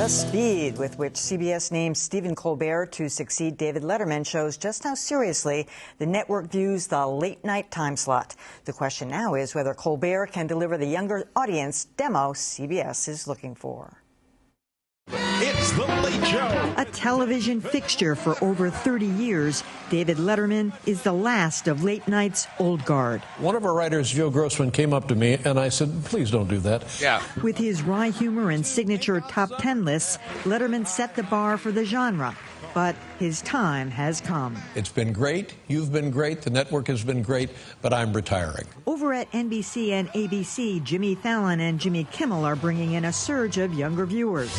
The speed with which CBS named Stephen Colbert to succeed David Letterman shows just how seriously the network views the late-night time slot. The question now is whether Colbert can deliver the younger audience demo CBS is looking for. It's The Late Show. A television fixture for over 30 years, David Letterman is the last of late night's old guard. One of our writers, Joe Grossman, came up to me and I said, please don't do that. Yeah. With his wry humor and signature top 10 lists, Letterman set the bar for the genre. But his time has come. It's been great. You've been great. The network has been great. But I'm retiring. Over at NBC and ABC, Jimmy Fallon and Jimmy Kimmel are bringing in a surge of younger viewers.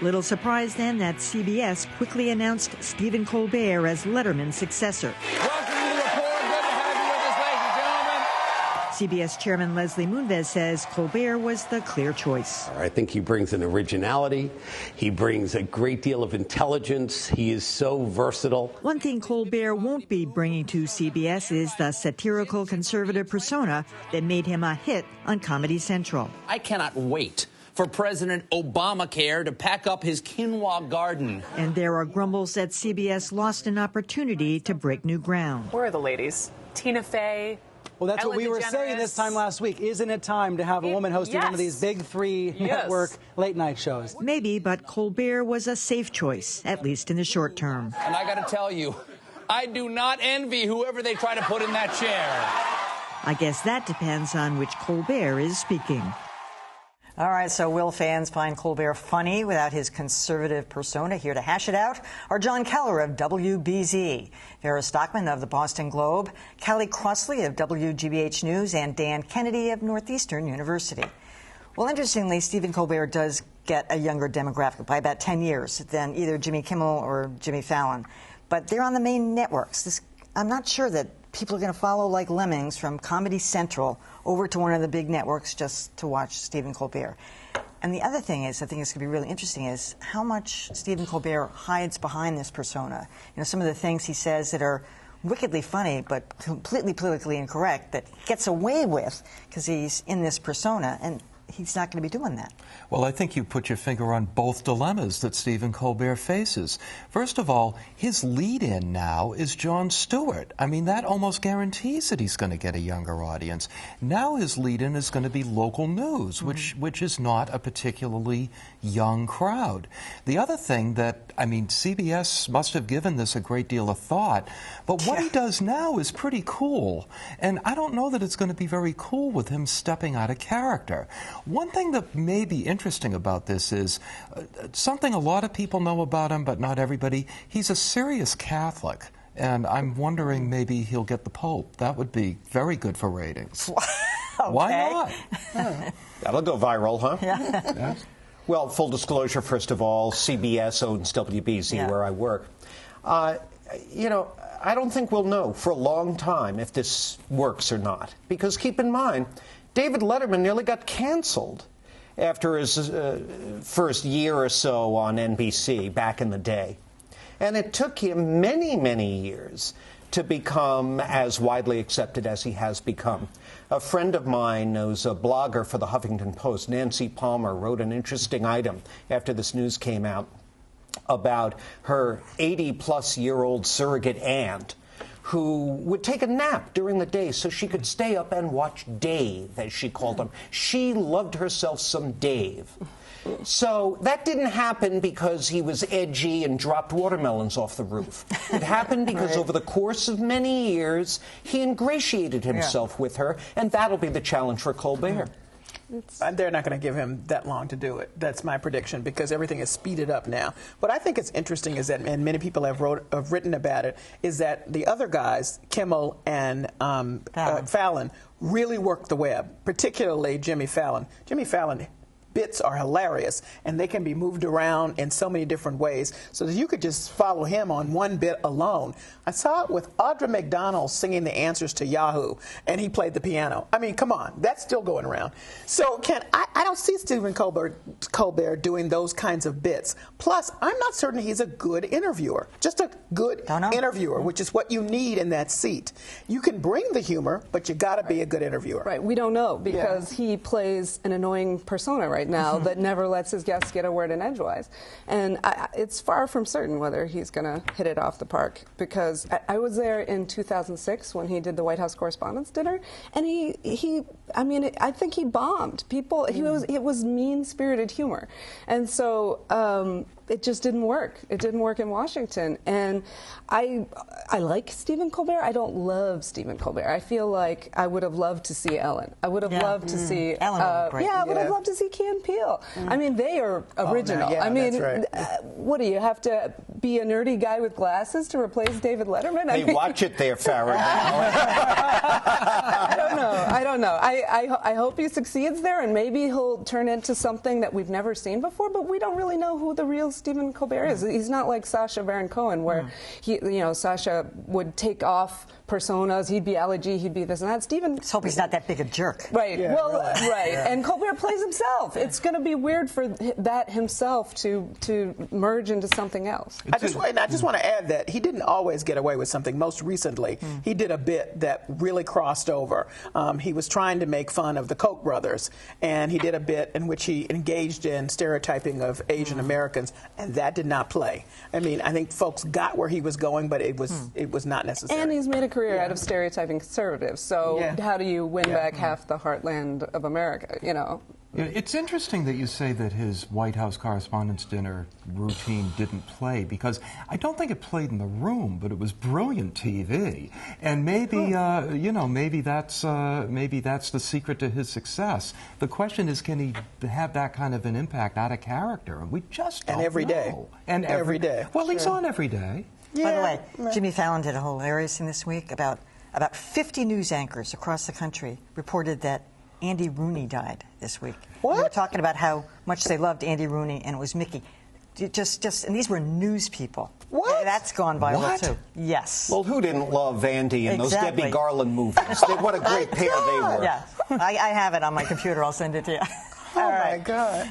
Little surprise then that CBS quickly announced Stephen Colbert as Letterman's successor. Welcome to the report. Good to have you with us, ladies and gentlemen. CBS Chairman Leslie Moonves says Colbert was the clear choice. I think he brings an originality. He brings a great deal of intelligence. He is so versatile. One thing Colbert won't be bringing to CBS is the satirical conservative persona that made him a hit on Comedy Central. I cannot wait for President Obamacare to pack up his quinoa garden. And there are grumbles that CBS lost an opportunity to break new ground. Where are the ladies? Tina Fey? Well, that's Ellen what we were DeGeneres. saying this time last week. Isn't it time to have a woman hosting one of these big three network late night shows? Maybe, but Colbert was a safe choice, at least in the short term. And I got to tell you, I do not envy whoever they try to put in that chair. I guess that depends on which Colbert is speaking. All right, so will fans find Colbert funny without his conservative persona? Here to hash it out are John Keller of WBZ, Vera Stockman of the Boston Globe, Callie Crossley of WGBH News, and Dan Kennedy of Northeastern University. Well, interestingly, Stephen Colbert does get a younger demographic by about 10 years than either Jimmy Kimmel or Jimmy Fallon. But they're on the main networks. I'm not sure that people are going to follow like lemmings from Comedy Central over to one of the big networks just to watch Stephen Colbert. And the other thing is, I think it's going to be really interesting, is how much Stephen Colbert hides behind this persona. You know, some of the things he says that are wickedly funny but completely politically incorrect that he gets away with because he's in this persona, and he's not going to be doing that. Well, I think you put your finger on both dilemmas that Stephen Colbert faces. First of all, his lead-in now is Jon Stewart. I mean, that almost guarantees that he's going to get a younger audience. Now his lead-in is going to be local news, which is not a particularly young crowd. The other thing that, I mean, CBS must have given this a great deal of thought, but what he does now is pretty cool. And I don't know that it's going to be very cool with him stepping out of character. One thing that may be interesting about this is something a lot of people know about him, but not everybody. He's a serious Catholic, and I'm wondering maybe he'll get the Pope. That would be very good for ratings. Okay. Why not? That'll go viral, huh? Yeah. Well, full disclosure, first of all, CBS owns WBZ, where I work. You know, I don't think we'll know for a long time if this works or not. Because keep in mind, David Letterman nearly got canceled after his first year or so on NBC back in the day. And it took him many, many years to become as widely accepted as he has become. A friend of mine who's a blogger for the Huffington Post, Nancy Palmer, wrote an interesting item after this news came out about her 80-plus-year-old surrogate aunt who would take a nap during the day so she could stay up and watch Dave, as she called him. She loved herself some Dave. So that didn't happen because he was edgy and dropped watermelons off the roof. It happened because over the course of many years, he ingratiated himself with her, and that'll be the challenge for Colbert. They're not going to give him that long to do it. That's my prediction, because everything is speeded up now. What I think is interesting is that, and many people have written about it, is that the other guys, Kimmel and Fallon, really work the web, particularly Jimmy Fallon. Jimmy Fallon bits are hilarious, and they can be moved around in so many different ways, so that you could just follow him on one bit alone. I saw it with Audra McDonald singing the answers to Yahoo, and he played the piano. I mean, come on, that's still going around. So I don't see Stephen Colbert doing those kinds of bits. Plus, I'm not certain he's a good interviewer, just a good interviewer, which is what you need in that seat. You can bring the humor, but you got to be a good interviewer. Right, we don't know, because he plays an annoying persona right right now that never lets his guests get a word in edgewise. And it's far from certain whether he's going to hit it off the park, because I was there in 2006 when he did the White House Correspondents' Dinner, and I think he bombed people. It was mean-spirited humor, and so it just didn't work. It didn't work in Washington. And I like Stephen Colbert. I don't love Stephen Colbert. I feel like I would have loved to see Ellen. I would have loved to see Ellen. I would have loved to see Key and Peele. I mean, they are original. Oh, no, yeah, I mean, that's right. What do you have to be a nerdy guy with glasses to replace David Letterman? Hey, watch it there, Farrah. I don't know. I hope he succeeds there, and maybe he'll turn into something that we've never seen before. But we don't really know who the real Stephen Colbert is. He's not like Sacha Baron Cohen, where Sacha would take off personas. He'd be allergy. He'd be this and that. Stephen. Let's hope he's not that big a jerk. Right. Yeah, well, really. right. Yeah. And Colbert plays himself. It's going to be weird for that himself to merge into something else. I just want to add that he didn't always get away with something. Most recently, he did a bit that really crossed over. He was trying to make fun of the Koch brothers, and he did a bit in which he engaged in stereotyping of Asian Americans, and that did not play. I mean, I think folks got where he was going, but it was not necessary. And he's made a career out of stereotyping conservatives. So how do you win back half the heartland of America? You know. It's interesting that you say that his White House Correspondents' Dinner routine didn't play, because I don't think it played in the room, but it was brilliant TV, and maybe maybe that's the secret to his success. The question is, can he have that kind of an impact out of character? And we just don't every know. day. And every day. Well, he's on every day. Yeah. By the way, Jimmy Fallon did a hilarious thing this week. About 50 news anchors across the country reported that Andy Rooney died this week. What? They were talking about how much they loved Andy Rooney, and it was Mickey. And these were news people. What? That's gone viral too. Yes. Well, who didn't love Andy in those Exactly. Debbie Garland movies? What a great pair they were. Yeah, I have it on my computer. I'll send it to you. Oh, my God.